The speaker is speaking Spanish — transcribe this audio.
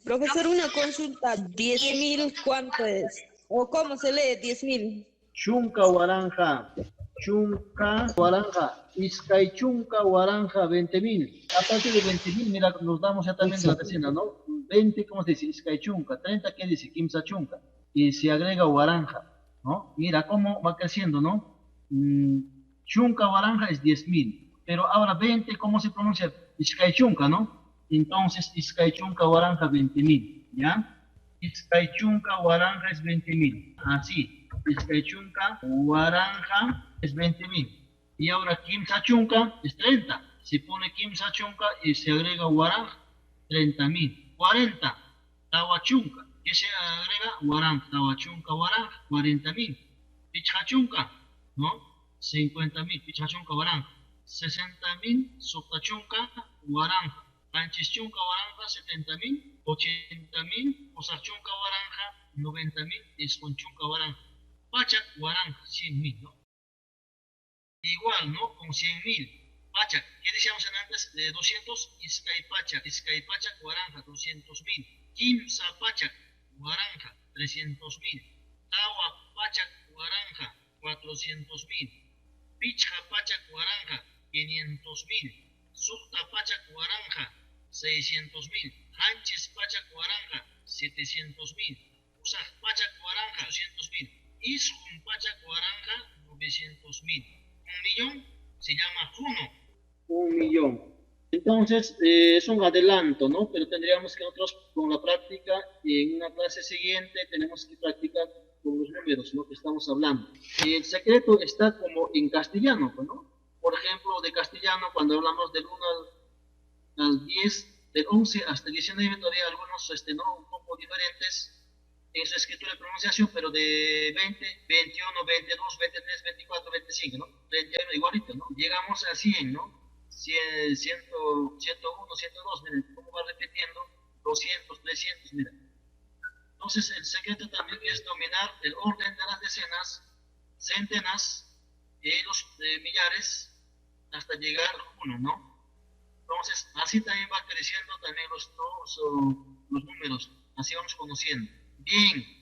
Profesor, una consulta, 10.000, ¿cuánto es? ¿O cómo se lee 10.000? Chunka waranja, Iskay chunka waranja 20.000. A partir de 20.000, mira, nos damos ya también de la decena, ¿no? 20, ¿cómo se dice? Iskay chunka, 30, ¿qué dice? Kimsa chunka. Y se agrega waranja, ¿no? Mira cómo va creciendo, ¿no? Chunka waranja es 10.000. Pero ahora 20, ¿cómo se pronuncia? Iskay chunka, ¿no? Entonces, Iskay chunka waranja 20.000, ¿ya? Iskay chunka waranja es 20.000. Así. Chunca, Waranja es 20.000. Y ahora Kimsa Chunca es 30. Se pone Kimsa Chunca y se agrega Waranja, 30.000. 40, Tawa Chunca. ¿Qué se agrega? Waranja, Tawa Chunca, Waranja, 40.000. Picha Chunca, ¿no? 50.000, Picha Chunca, Waranja. 60.000, Sukta Chunca, Waranja. Panchis Chunca, Waranja, 70.000. 80.000, Osa Chunca, Waranja, 90.000. Es con Chunca, Waranja. Pachak, waranja, 100.000, ¿no? Igual, ¿no? Con 100.000. Pachak, ¿qué decíamos antes? De 200, Iskay Pachak, waranja, 200.000. Kimsa Pachak, waranja, 300.000. Tawa Pachak, waranja, 400.000. Pichha Pachak, waranja, 500.000. Sukta Pachak, waranja, 600.000. Hanchis Pachak, waranja, 700.000. Usaj Pachak, waranja, 200.000. Es un Pachak waranja 900.000. 1.000.000 se llama Juno. 1.000.000. Entonces, es un adelanto, ¿no? Pero tendríamos que nosotros, con la práctica, en una clase siguiente, tenemos que practicar con los números, ¿no? Que estamos hablando. El secreto está como en castellano, ¿no? Por ejemplo, de castellano, cuando hablamos del 1 al 10, del 11 hasta el 19, todavía algunos, ¿no? Un poco diferentes en su escritura y pronunciación, pero de 20, 21, 22, 23, 24, 25, ¿no? 31 igualito, ¿no? Llegamos a 100, ¿no? 100, 101, 102, miren, cómo va repitiendo, 200, 300, mira. Entonces, el secreto también es dominar el orden de las decenas, centenas, los millares, hasta llegar a 1, ¿no? Entonces, así también va creciendo también los números, así vamos conociendo. Bien.